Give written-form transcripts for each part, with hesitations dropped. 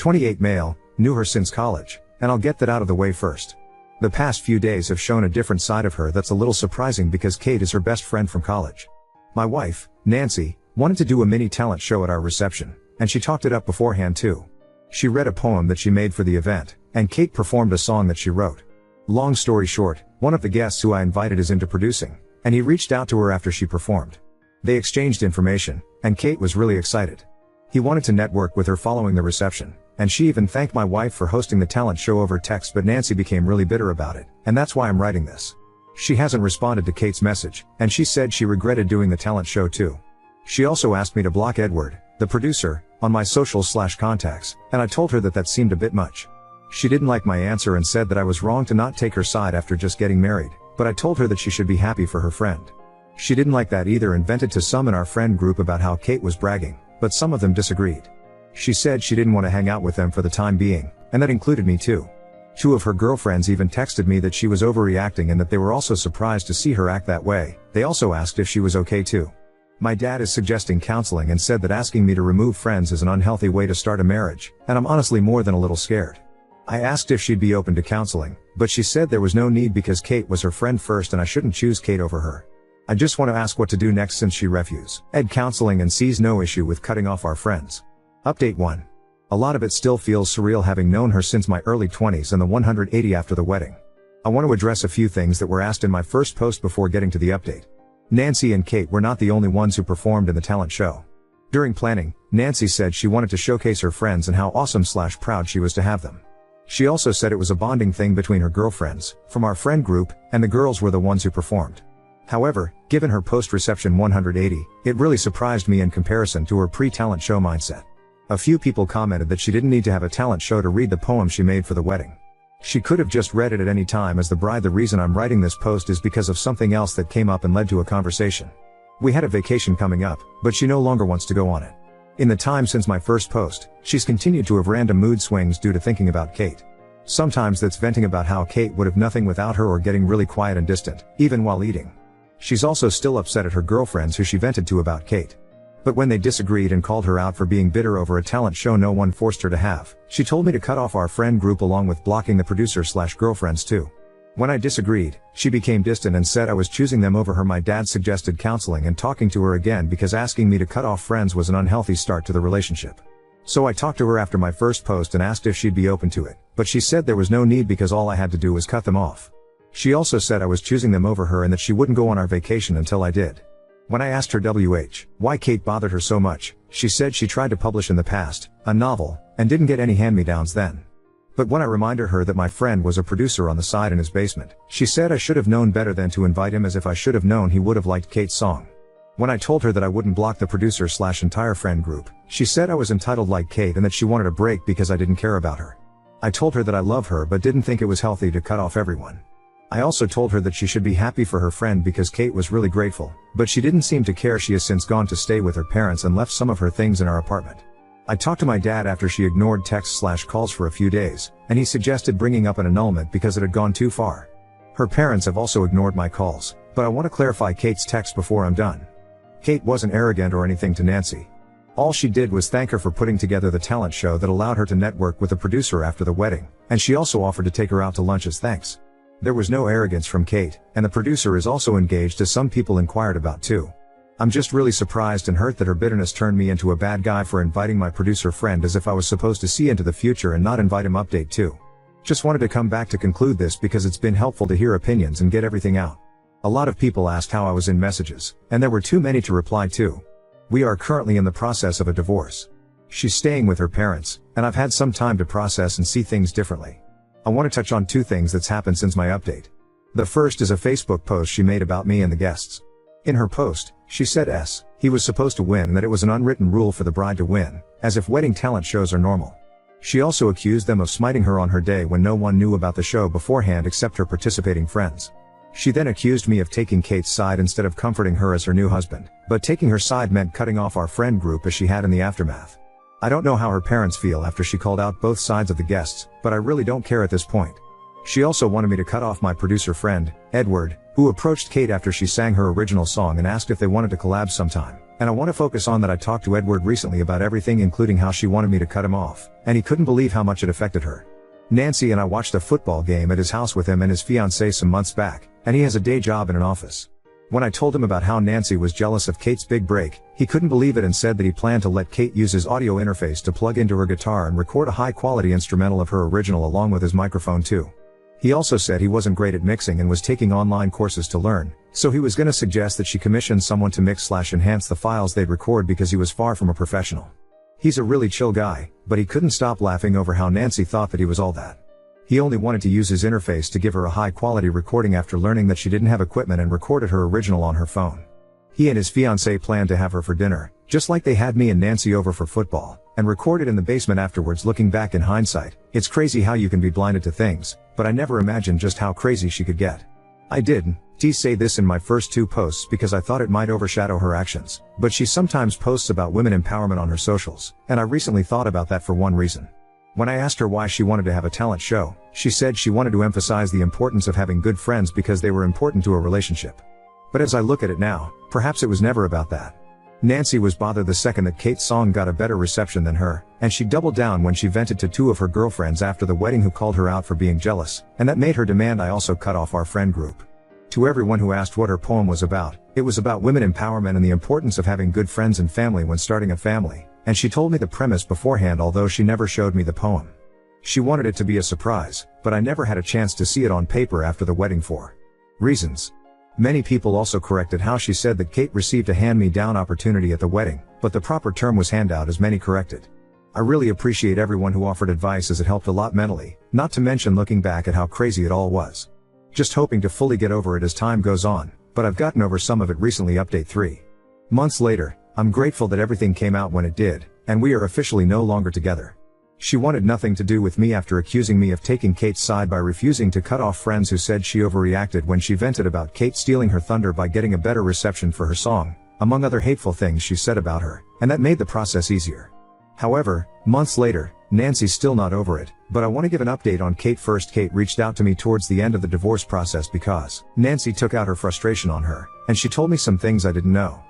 28 male, knew her since college, and I'll get that out of the way first. The past few days have shown a different side of her that's a little surprising because Kate is her best friend from college. My wife, Nancy, wanted to do a mini talent show at our reception, and she talked it up beforehand too. She read a poem that she made for the event, and Kate performed a song that she wrote. Long story short, one of the guests who I invited is into producing, and he reached out to her after she performed. They exchanged information, and Kate was really excited. He wanted to network with her following the reception, and she even thanked my wife for hosting the talent show over text, but Nancy became really bitter about it, and that's why I'm writing this. She hasn't responded to Kate's message, and she said she regretted doing the talent show too. She also asked me to block Edward, the producer, on my socials/contacts, and I told her that that seemed a bit much. She didn't like my answer and said that I was wrong to not take her side after just getting married, but I told her that she should be happy for her friend. She didn't like that either and vented to some in our friend group about how Kate was bragging, but some of them disagreed. She said she didn't want to hang out with them for the time being, and that included me too. Two of her girlfriends even texted me that she was overreacting and that they were also surprised to see her act that way. They also asked if she was okay too. My dad is suggesting counseling and said that asking me to remove friends is an unhealthy way to start a marriage, and I'm honestly more than a little scared. I asked if she'd be open to counseling, but she said there was no need because Kate was her friend first and I shouldn't choose Kate over her. I just want to ask what to do next since she refuses counseling and sees no issue with cutting off our friends. Update 1. A lot of it still feels surreal having known her since my early 20s and the 180 after the wedding. I want to address a few things that were asked in my first post before getting to the update. Nancy and Kate were not the only ones who performed in the talent show. During planning, Nancy said she wanted to showcase her friends and how awesome/proud she was to have them. She also said it was a bonding thing between her girlfriends, from our friend group, and the girls were the ones who performed. However, given her post-reception 180, it really surprised me in comparison to her pre-talent show mindset. A few people commented that she didn't need to have a talent show to read the poem she made for the wedding. She could have just read it at any time as the bride. The reason I'm writing this post is because of something else that came up and led to a conversation. We had a vacation coming up, but she no longer wants to go on it. In the time since my first post, she's continued to have random mood swings due to thinking about Kate. Sometimes that's venting about how Kate would have nothing without her or getting really quiet and distant, even while eating. She's also still upset at her girlfriends who she vented to about Kate. But when they disagreed and called her out for being bitter over a talent show no one forced her to have, she told me to cut off our friend group along with blocking the producer/girlfriends too. When I disagreed, she became distant and said I was choosing them over her. My dad suggested counseling and talking to her again because asking me to cut off friends was an unhealthy start to the relationship. So I talked to her after my first post and asked if she'd be open to it, but she said there was no need because all I had to do was cut them off. She also said I was choosing them over her and that she wouldn't go on our vacation until I did. When I asked her why Kate bothered her so much, she said she tried to publish in the past, a novel, and didn't get any hand-me-downs then. But when I reminded her that my friend was a producer on the side in his basement, she said I should have known better than to invite him, as if I should have known he would have liked Kate's song. When I told her that I wouldn't block the producer/entire friend group, she said I was entitled like Kate and that she wanted a break because I didn't care about her. I told her that I love her but didn't think it was healthy to cut off everyone. I also told her that she should be happy for her friend because Kate was really grateful, but she didn't seem to care. She has since gone to stay with her parents and left some of her things in our apartment. I talked to my dad after she ignored texts/calls for a few days, and he suggested bringing up an annulment because it had gone too far. Her parents have also ignored my calls, but I want to clarify Kate's text before I'm done. Kate wasn't arrogant or anything to Nancy. All she did was thank her for putting together the talent show that allowed her to network with the producer after the wedding, and she also offered to take her out to lunch as thanks. There was no arrogance from Kate, and the producer is also engaged, as some people inquired about too. I'm just really surprised and hurt that her bitterness turned me into a bad guy for inviting my producer friend, as if I was supposed to see into the future and not invite him. Update 2. Just wanted to come back to conclude this because it's been helpful to hear opinions and get everything out. A lot of people asked how I was in messages, and there were too many to reply to. We are currently in the process of a divorce. She's staying with her parents, and I've had some time to process and see things differently. I want to touch on two things that's happened since my update. The first is a Facebook post she made about me and the guests. In her post, she said he was supposed to win and that it was an unwritten rule for the bride to win, as if wedding talent shows are normal. She also accused them of smiting her on her day when no one knew about the show beforehand except her participating friends. She then accused me of taking Kate's side instead of comforting her as her new husband, but taking her side meant cutting off our friend group as she had in the aftermath. I don't know how her parents feel after she called out both sides of the guests, but I really don't care at this point. She also wanted me to cut off my producer friend, Edward, who approached Kate after she sang her original song and asked if they wanted to collab sometime. And I want to focus on that I talked to Edward recently about everything, including how she wanted me to cut him off, and he couldn't believe how much it affected her. Nancy and I watched a football game at his house with him and his fiancée some months back, and he has a day job in an office. When I told him about how Nancy was jealous of Kate's big break, he couldn't believe it and said that he planned to let Kate use his audio interface to plug into her guitar and record a high-quality instrumental of her original along with his microphone too. He also said he wasn't great at mixing and was taking online courses to learn, so he was gonna suggest that she commission someone to mix/enhance the files they'd record because he was far from a professional. He's a really chill guy, but he couldn't stop laughing over how Nancy thought that he was all that. He only wanted to use his interface to give her a high-quality recording after learning that she didn't have equipment and recorded her original on her phone. He and his fiancée planned to have her for dinner, just like they had me and Nancy over for football, and recorded in the basement afterwards. Looking back in hindsight, it's crazy how you can be blinded to things, but I never imagined just how crazy she could get. I did say this in my first 2 posts because I thought it might overshadow her actions, but she sometimes posts about women empowerment on her socials, and I recently thought about that for one reason. When I asked her why she wanted to have a talent show, she said she wanted to emphasize the importance of having good friends because they were important to a relationship. But as I look at it now, perhaps it was never about that. Nancy was bothered the second that Kate's song got a better reception than her, and she doubled down when she vented to 2 of her girlfriends after the wedding who called her out for being jealous, and that made her demand I also cut off our friend group. To everyone who asked what her poem was about, it was about women empowerment and the importance of having good friends and family when starting a family, and she told me the premise beforehand although she never showed me the poem. She wanted it to be a surprise, but I never had a chance to see it on paper after the wedding for reasons. Many people also corrected how she said that Kate received a hand-me-down opportunity at the wedding, but the proper term was handout as many corrected. I really appreciate everyone who offered advice as it helped a lot mentally, not to mention looking back at how crazy it all was. Just hoping to fully get over it as time goes on, but I've gotten over some of it recently. Update 3 months later, I'm grateful that everything came out when it did, and we are officially no longer together. She wanted nothing to do with me after accusing me of taking Kate's side by refusing to cut off friends who said she overreacted when she vented about Kate stealing her thunder by getting a better reception for her song, among other hateful things she said about her, and that made the process easier. However, months later, Nancy's still not over it, but I want to give an update on Kate first. Kate reached out to me towards the end of the divorce process because Nancy took out her frustration on her, and she told me some things I didn't know.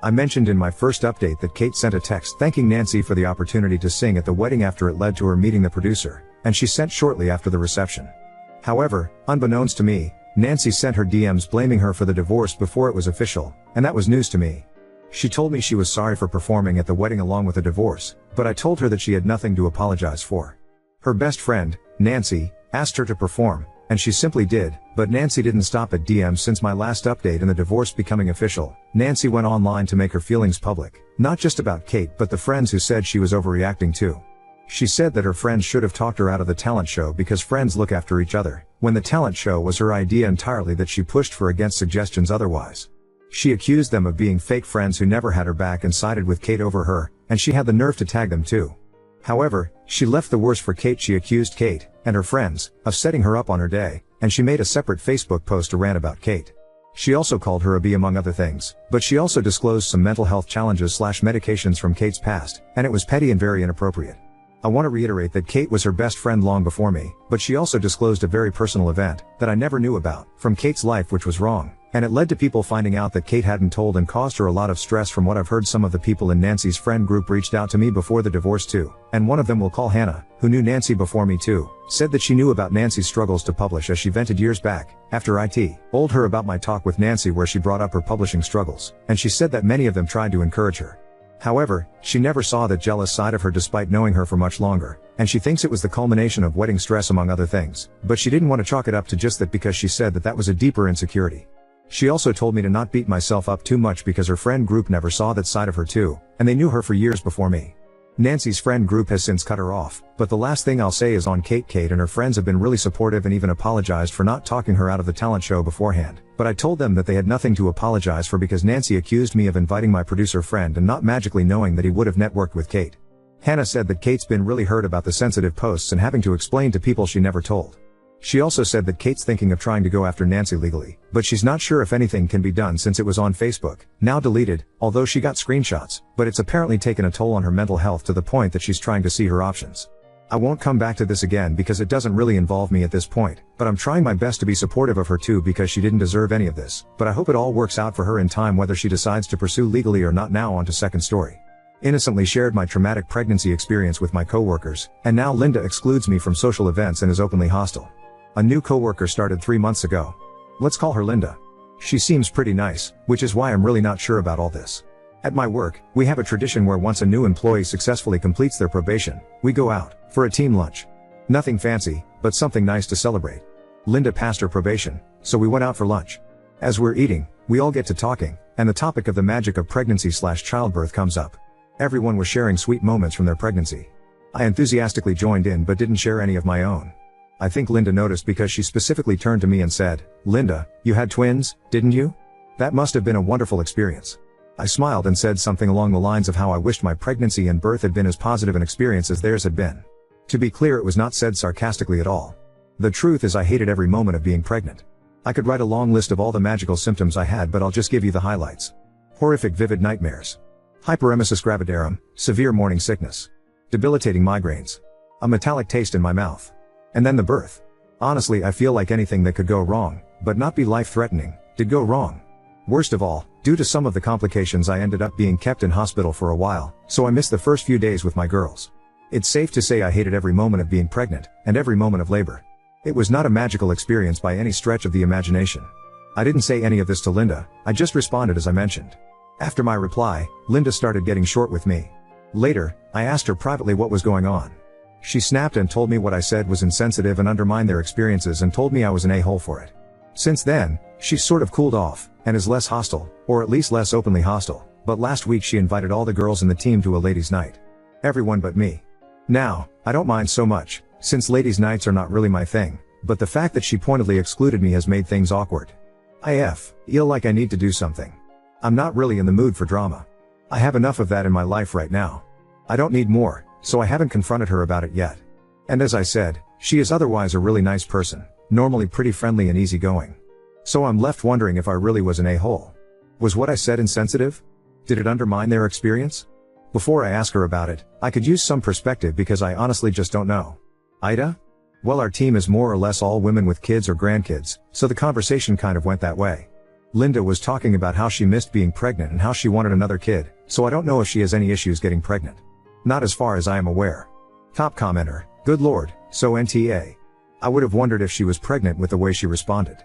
I mentioned in my first update that Kate sent a text thanking Nancy for the opportunity to sing at the wedding after it led to her meeting the producer, and she sent shortly after the reception. However, unbeknownst to me, Nancy sent her DMs blaming her for the divorce before it was official, and that was news to me. She told me she was sorry for performing at the wedding along with the divorce, but I told her that she had nothing to apologize for. Her best friend, Nancy, asked her to perform, and she simply did, but Nancy didn't stop at DMs. Since my last update and the divorce becoming official, Nancy went online to make her feelings public, not just about Kate but the friends who said she was overreacting too. She said that her friends should have talked her out of the talent show because friends look after each other, when the talent show was her idea entirely that she pushed for against suggestions otherwise. She accused them of being fake friends who never had her back and sided with Kate over her, and she had the nerve to tag them too. However, she left the worst for Kate. She accused Kate, and her friends, of setting her up on her day, and she made a separate Facebook post to rant about Kate. She also called her a B among other things, but she also disclosed some mental health challenges/medications from Kate's past, and it was petty and very inappropriate. I want to reiterate that Kate was her best friend long before me, but she also disclosed a very personal event, that I never knew about, from Kate's life which was wrong, and it led to people finding out that Kate hadn't told and caused her a lot of stress. From what I've heard, some of the people in Nancy's friend group reached out to me before the divorce too, and one of them, we'll call Hannah, who knew Nancy before me too, said that she knew about Nancy's struggles to publish as she vented years back, after I told her about my talk with Nancy where she brought up her publishing struggles, and she said that many of them tried to encourage her. However, she never saw that jealous side of her despite knowing her for much longer, and she thinks it was the culmination of wedding stress among other things, but she didn't want to chalk it up to just that because she said that that was a deeper insecurity. She also told me to not beat myself up too much because her friend group never saw that side of her too, and they knew her for years before me. Nancy's friend group has since cut her off, but the last thing I'll say is on Kate. Kate and her friends have been really supportive and even apologized for not talking her out of the talent show beforehand, but I told them that they had nothing to apologize for because Nancy accused me of inviting my producer friend and not magically knowing that he would have networked with Kate. Hannah said that Kate's been really hurt about the sensitive posts and having to explain to people she never told. She also said that Kate's thinking of trying to go after Nancy legally, but she's not sure if anything can be done since it was on Facebook, now deleted, although she got screenshots, but it's apparently taken a toll on her mental health to the point that she's trying to see her options. I won't come back to this again because it doesn't really involve me at this point, but I'm trying my best to be supportive of her too because she didn't deserve any of this, but I hope it all works out for her in time whether she decides to pursue legally or not. Now on to second story. Innocently shared my traumatic pregnancy experience with my coworkers, and now Linda excludes me from social events and is openly hostile. A new coworker started 3 months ago. Let's call her Linda. She seems pretty nice, which is why I'm really not sure about all this. At my work, we have a tradition where once a new employee successfully completes their probation, we go out for a team lunch. Nothing fancy, but something nice to celebrate. Linda passed her probation, so we went out for lunch. As we're eating, we all get to talking, and the topic of the magic of pregnancy/childbirth comes up. Everyone was sharing sweet moments from their pregnancy. I enthusiastically joined in but didn't share any of my own. I think Linda noticed because she specifically turned to me and said, "Linda, you had twins, didn't you? That must have been a wonderful experience." I smiled and said something along the lines of how I wished my pregnancy and birth had been as positive an experience as theirs had been. To be clear, it was not said sarcastically at all. The truth is I hated every moment of being pregnant. I could write a long list of all the magical symptoms I had, but I'll just give you the highlights. Horrific vivid nightmares. Hyperemesis gravidarum, severe morning sickness. Debilitating migraines. A metallic taste in my mouth. And then the birth. Honestly, I feel like anything that could go wrong, but not be life-threatening, did go wrong. Worst of all, due to some of the complications I ended up being kept in hospital for a while, so I missed the first few days with my girls. It's safe to say I hated every moment of being pregnant, and every moment of labor. It was not a magical experience by any stretch of the imagination. I didn't say any of this to Linda, I just responded as I mentioned. After my reply, Linda started getting short with me. Later, I asked her privately what was going on. She snapped and told me what I said was insensitive and undermined their experiences and told me I was an a-hole for it. Since then, she's sort of cooled off, and is less hostile, or at least less openly hostile, but last week she invited all the girls in the team to a ladies' night. Everyone but me. Now, I don't mind so much, since ladies' nights are not really my thing, but the fact that she pointedly excluded me has made things awkward. I feel like I need to do something. I'm not really in the mood for drama. I have enough of that in my life right now. I don't need more, so I haven't confronted her about it yet. And as I said, she is otherwise a really nice person, normally pretty friendly and easygoing. So I'm left wondering if I really was an a-hole. Was what I said insensitive? Did it undermine their experience? Before I ask her about it, I could use some perspective because I honestly just don't know. Ida? Well, our team is more or less all women with kids or grandkids, so the conversation kind of went that way. Linda was talking about how she missed being pregnant and how she wanted another kid, so I don't know if she has any issues getting pregnant. Not as far as I am aware. Top commenter, good lord, so NTA. I would have wondered if she was pregnant with the way she responded.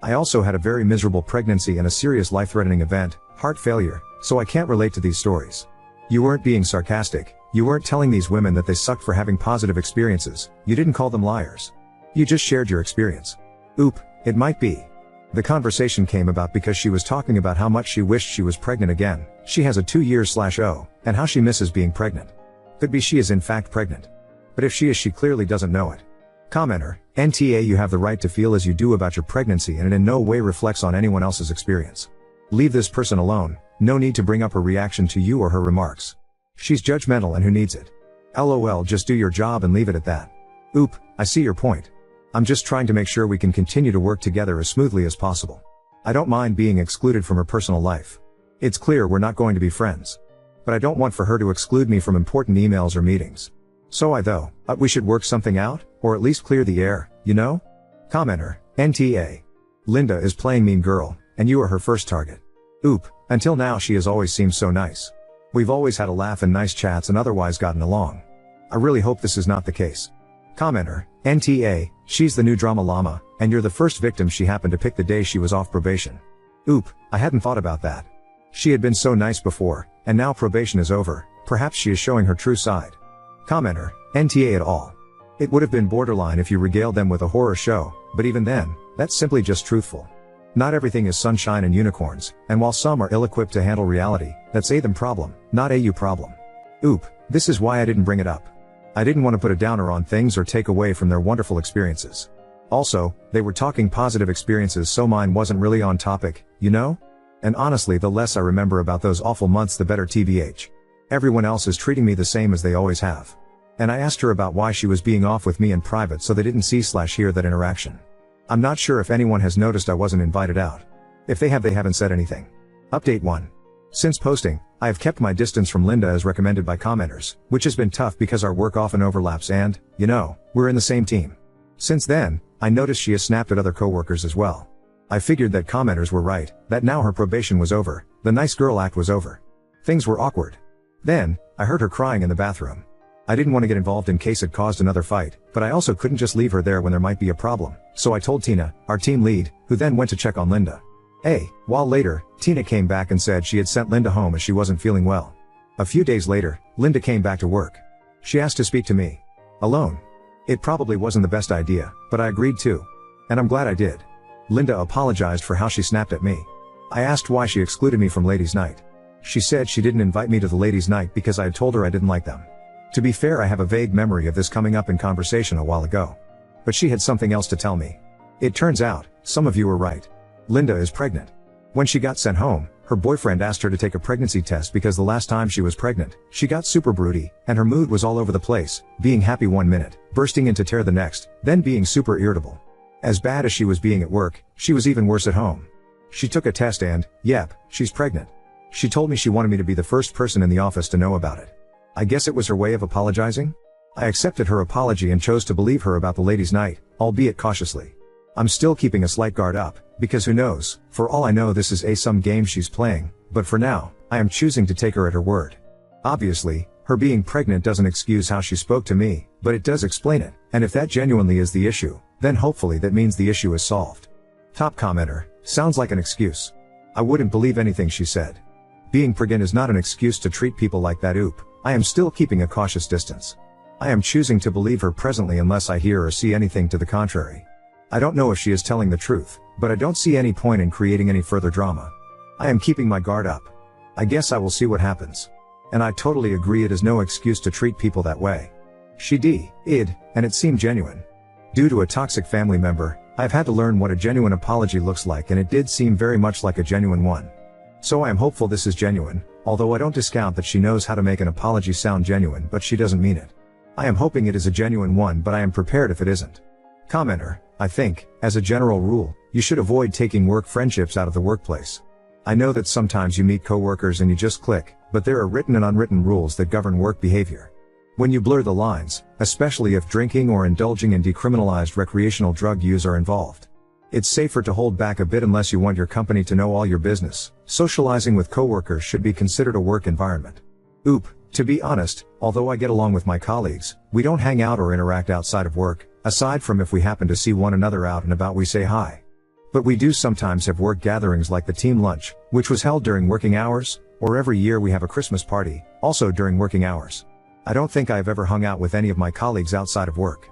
I also had a very miserable pregnancy and a serious life-threatening event, heart failure, so I can't relate to these stories. You weren't being sarcastic, you weren't telling these women that they sucked for having positive experiences, you didn't call them liars. You just shared your experience. Oop, it might be. The conversation came about because she was talking about how much she wished she was pregnant again, she has a 2-year/0, and how she misses being pregnant. Could be she is in fact pregnant. But if she is, she clearly doesn't know it. Commenter, NTA, you have the right to feel as you do about your pregnancy and it in no way reflects on anyone else's experience. Leave this person alone, no need to bring up her reaction to you or her remarks. She's judgmental and who needs it? LOL, just do your job and leave it at that. Oop, I see your point. I'm just trying to make sure we can continue to work together as smoothly as possible. I don't mind being excluded from her personal life. It's clear we're not going to be friends. But I don't want for her to exclude me from important emails or meetings. So we should work something out, or at least clear the air, you know? Commenter, NTA. Linda is playing mean girl, and you are her first target. Oop, until now she has always seemed so nice. We've always had a laugh and nice chats and otherwise gotten along. I really hope this is not the case. Commenter, NTA, she's the new drama llama, and you're the first victim she happened to pick the day she was off probation. Oop, I hadn't thought about that. She had been so nice before, and now probation is over, perhaps she is showing her true side. Commenter, NTA at all. It would have been borderline if you regaled them with a horror show, but even then, that's simply just truthful. Not everything is sunshine and unicorns, and while some are ill-equipped to handle reality, that's a them problem, not a you problem. Oop, this is why I didn't bring it up. I didn't want to put a downer on things or take away from their wonderful experiences. Also, they were talking positive experiences, so mine wasn't really on topic, you know? And honestly, the less I remember about those awful months the better, tbh. Everyone else is treating me the same as they always have. And I asked her about why she was being off with me in private so they didn't see/hear that interaction. I'm not sure if anyone has noticed I wasn't invited out. If they have, they haven't said anything. Update 1. Since posting, I have kept my distance from Linda as recommended by commenters, which has been tough because our work often overlaps and, we're in the same team. Since then, I noticed she has snapped at other coworkers as well. I figured that commenters were right, that now her probation was over, the nice girl act was over. Things were awkward. Then, I heard her crying in the bathroom. I didn't want to get involved in case it caused another fight, but I also couldn't just leave her there when there might be a problem, so I told Tina, our team lead, who then went to check on Linda. A while later, Tina came back and said she had sent Linda home as she wasn't feeling well. A few days later, Linda came back to work. She asked to speak to me. Alone. It probably wasn't the best idea, but I agreed to. And I'm glad I did. Linda apologized for how she snapped at me. I asked why she excluded me from ladies' night. She said she didn't invite me to the ladies' night because I had told her I didn't like them. To be fair, I have a vague memory of this coming up in conversation a while ago. But she had something else to tell me. It turns out, some of you were right. Linda is pregnant. When she got sent home, her boyfriend asked her to take a pregnancy test because the last time she was pregnant, she got super broody, and her mood was all over the place, being happy one minute, bursting into tear the next, then being super irritable. As bad as she was being at work, she was even worse at home. She took a test and, yep, she's pregnant. She told me she wanted me to be the first person in the office to know about it. I guess it was her way of apologizing? I accepted her apology and chose to believe her about the ladies' night, albeit cautiously. I'm still keeping a slight guard up, because who knows, for all I know this is some game she's playing, but for now, I am choosing to take her at her word. Obviously, her being pregnant doesn't excuse how she spoke to me, but it does explain it, and if that genuinely is the issue, then hopefully that means the issue is solved. Top commenter, sounds like an excuse. I wouldn't believe anything she said. Being pregnant is not an excuse to treat people like that. I am still keeping a cautious distance. I am choosing to believe her presently unless I hear or see anything to the contrary. I don't know if she is telling the truth, but I don't see any point in creating any further drama. I am keeping my guard up. I guess I will see what happens. And I totally agree, it is no excuse to treat people that way. She did, and it seemed genuine. Due to a toxic family member, I've had to learn what a genuine apology looks like, and it did seem very much like a genuine one. So I am hopeful this is genuine, although I don't discount that she knows how to make an apology sound genuine but she doesn't mean it. I am hoping it is a genuine one, but I am prepared if it isn't. Commenter, I think, as a general rule, you should avoid taking work friendships out of the workplace. I know that sometimes you meet coworkers and you just click, but there are written and unwritten rules that govern work behavior. When you blur the lines, especially if drinking or indulging in decriminalized recreational drug use are involved, it's safer to hold back a bit unless you want your company to know all your business. Socializing with coworkers should be considered a work environment. To be honest, although I get along with my colleagues, we don't hang out or interact outside of work, aside from if we happen to see one another out and about we say hi. But we do sometimes have work gatherings like the team lunch, which was held during working hours, or every year we have a Christmas party, also during working hours. I don't think I've ever hung out with any of my colleagues outside of work.